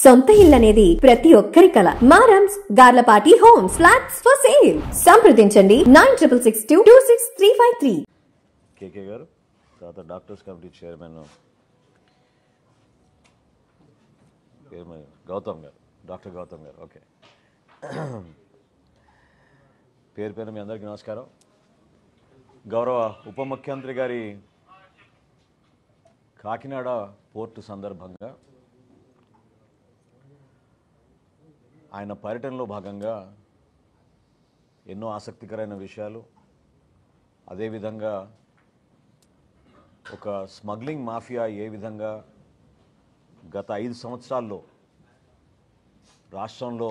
సొంత ఇల్లు అనేది ప్రతి ఒక్కరి కల. మారమ్స్ Garlapati homes flats for sale. సంప్రదించండి 9662263353. కేకే గారు, తర్వాత డాక్టర్స్ కమిటీ చైర్మన్ గౌతమ్ గారు, డాక్టర్ గౌతమ్ గారు. ఓకే, పేరు పేరు మీ అందరికీ నమస్కారం. గౌరవ ఉప ముఖ్యమంత్రి గారి కాకినాడ పోర్టు సందర్భంగా ఆయన పర్యటనలో భాగంగా ఎన్నో ఆసక్తికరమైన విషయాలు, అదేవిధంగా ఒక స్మగ్లింగ్ మాఫియా ఏ విధంగా గత 5 సంవత్సరాల్లో రాష్ట్రంలో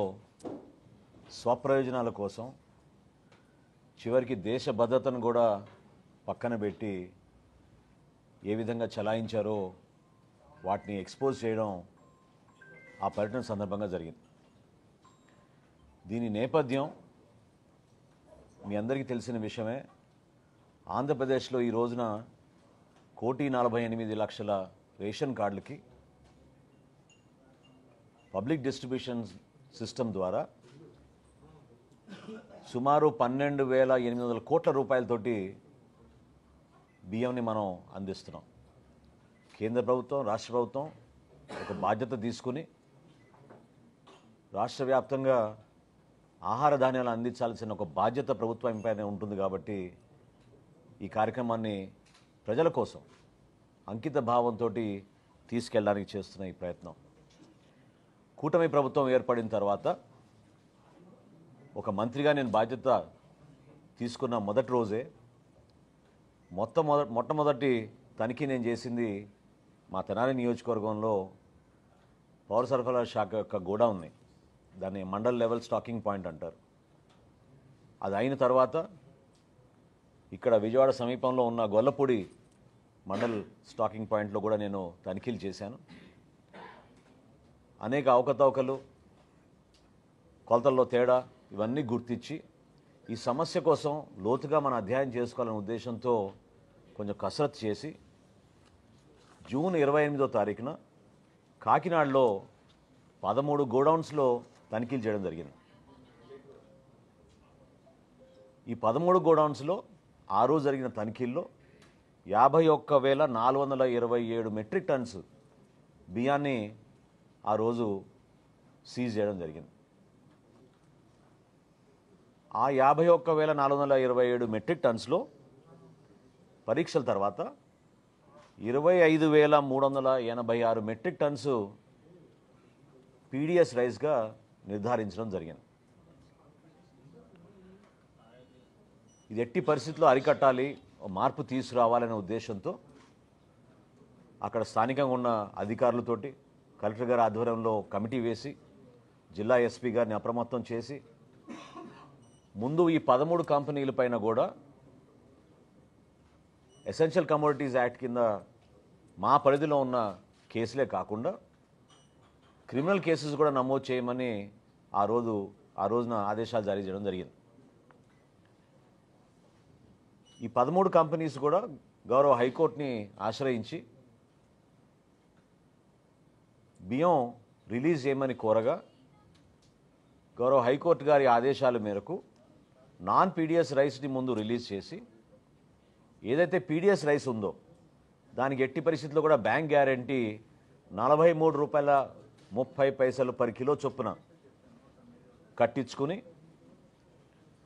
స్వప్రయోజనాల కోసం చివరికి దేశ భద్రతను కూడా పక్కన పెట్టి ఏ విధంగా చలాయించారో వాటిని ఎక్స్పోజ్ చేయడం ఆ పర్యటన సందర్భంగా జరిగింది. దీని నేపథ్యం మీ అందరికీ తెలిసిన విషయమే. ఆంధ్రప్రదేశ్లో ఈ రోజున 1,48,00,000 రేషన్ కార్డులకి పబ్లిక్ డిస్ట్రిబ్యూషన్ సిస్టమ్ ద్వారా సుమారు 12,800 కోట్ల రూపాయలతోటి బియ్యంని మనం అందిస్తున్నాం. కేంద్ర ప్రభుత్వం, రాష్ట్ర ప్రభుత్వం ఒక బాధ్యత తీసుకుని రాష్ట్ర వ్యాప్తంగా ఆహార ధాన్యాలు అందించాల్సిన ఒక బాధ్యత ప్రభుత్వం పైన ఉంటుంది. కాబట్టి ఈ కార్యక్రమాన్ని ప్రజల కోసం అంకిత భావంతో తీసుకెళ్ళడానికి చేస్తున్న ఈ ప్రయత్నం, కూటమి ప్రభుత్వం ఏర్పడిన తర్వాత ఒక మంత్రిగా నేను బాధ్యత తీసుకున్న మొదటి రోజే మొట్టమొదటి తనిఖీ నేను చేసింది మా తెనాలి నియోజకవర్గంలో పౌర సరఫరాల శాఖ యొక్క గోడౌన్ని, దాన్ని మండల్ లెవెల్ స్టాకింగ్ పాయింట్ అంటారు. అది అయిన తర్వాత ఇక్కడ విజయవాడ సమీపంలో ఉన్న గొల్లపూడి మండల్ స్టాకింగ్ పాయింట్లో కూడా నేను తనిఖీలు చేశాను. అనేక అవకతవకలు, కొలతల్లో తేడా ఇవన్నీ గుర్తించి ఈ సమస్య కోసం లోతుగా మనం అధ్యయనం చేసుకోవాలనే ఉద్దేశంతో కొంచెం కసరత్తు చేసి జూన్ 28వ తారీఖున కాకినాడలో 13 గోడౌన్స్లో తనిఖీలు చేయడం జరిగింది. ఈ 13 గోడౌన్స్లో ఆ రోజు జరిగిన తనిఖీల్లో 51,427 మెట్రిక్ టన్స్ బియ్యాన్ని ఆ రోజు సీజ్ చేయడం జరిగింది. ఆ 51,427 మెట్రిక్ టన్స్లో పరీక్షల తర్వాత 25,386 మెట్రిక్ టన్స్ పీడిఎస్ రైస్గా నిర్ధారించడం జరిగింది. ఇది ఎట్టి పరిస్థితుల్లో అరికట్టాలి, మార్పు తీసుకురావాలనే ఉద్దేశంతో అక్కడ స్థానికంగా ఉన్న అధికారులతోటి కలెక్టర్ గారి ఆధ్వర్యంలో కమిటీ వేసి జిల్లా ఎస్పీ గారిని అప్రమత్తం చేసి ముందు ఈ 13 కంపెనీల పైన కూడా ఎసెన్షియల్ కమోడిటీస్ యాక్ట్ కింద మా పరిధిలో ఉన్న కేసులే కాకుండా క్రిమినల్ కేసెస్ కూడా నమోదు చేయమని ఆ రోజున ఆదేశాలు జారీ చేయడం జరిగింది. ఈ 13 కంపెనీస్ కూడా గౌరవ హైకోర్టుని ఆశ్రయించి బియ్యం రిలీజ్ చేయమని కోరగా గౌరవ హైకోర్టు గారి ఆదేశాల మేరకు నాన్ పీడిఎస్ రైస్ని ముందు రిలీజ్ చేసి ఏదైతే పీడిఎస్ రైస్ ఉందో దానికి ఎట్టి పరిస్థితుల్లో కూడా బ్యాంక్ గ్యారంటీ ₹43.30 పర్ కిలో చొప్పున కట్టించుకుని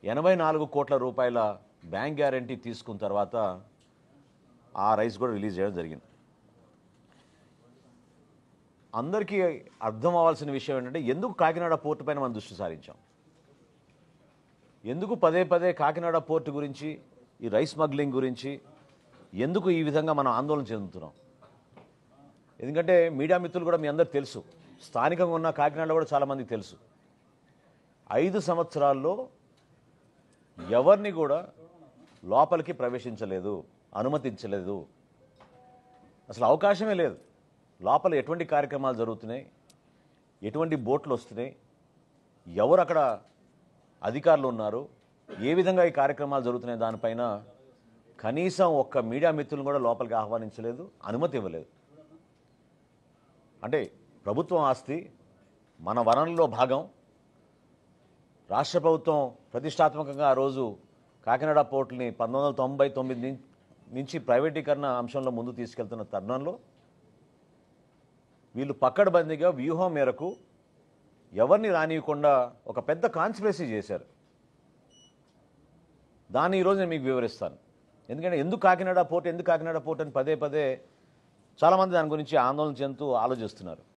84 కోట్ల రూపాయల బ్యాంక్ గ్యారంటీ తీసుకున్న తర్వాత ఆ రైస్ కూడా రిలీజ్ చేయడం జరిగింది. అందరికీ అర్థం అవ్వాల్సిన విషయం ఏంటంటే ఎందుకు కాకినాడ పోర్టు పైన మనం దృష్టి సారించాం, ఎందుకు పదే పదే కాకినాడ పోర్టు గురించి, ఈ రైస్ స్మగ్లింగ్ గురించి ఎందుకు ఈ విధంగా మనం ఆందోళన చెందుతున్నాం. ఎందుకంటే మీడియా మిత్రులు కూడా మీ అందరికి తెలుసు, స్థానికంగా ఉన్న కాకినాడలో కూడా చాలామందికి తెలుసు, 5 సంవత్సరాల్లో ఎవరిని కూడా లోపలికి ప్రవేశించలేదు, అనుమతించలేదు, అసలు అవకాశమే లేదు. లోపల ఎటువంటి కార్యక్రమాలు జరుగుతున్నాయి, ఎటువంటి బోట్లు వస్తున్నాయి, ఎవరు అక్కడ అధికారులు ఉన్నారు, ఏ విధంగా ఈ కార్యక్రమాలు జరుగుతున్నాయి దానిపైన కనీసం ఒక్క మీడియా మిత్రులను కూడా లోపలికి ఆహ్వానించలేదు, అనుమతి ఇవ్వలేదు. అంటే ప్రభుత్వం ఆస్తి మన వనరుల్లో భాగం. రాష్ట్ర ప్రభుత్వం ప్రతిష్టాత్మకంగా ఆ రోజు కాకినాడ పోర్టుని 1999 నుంచి ప్రైవేటీకరణ అంశంలో ముందు తీసుకెళ్తున్న తరుణంలో వీళ్ళు పక్కడబందీగా వ్యూహం మేరకు ఎవరిని రానియకుండా ఒక పెద్ద కాన్స్పిరసీ చేశారు. దాన్ని ఈరోజు నేను మీకు వివరిస్తాను. ఎందుకంటే ఎందుకు కాకినాడ పోర్ట్ అని పదే పదే చాలామంది దాని గురించి ఆందోళన చెందుతూ ఆలోచిస్తున్నారు.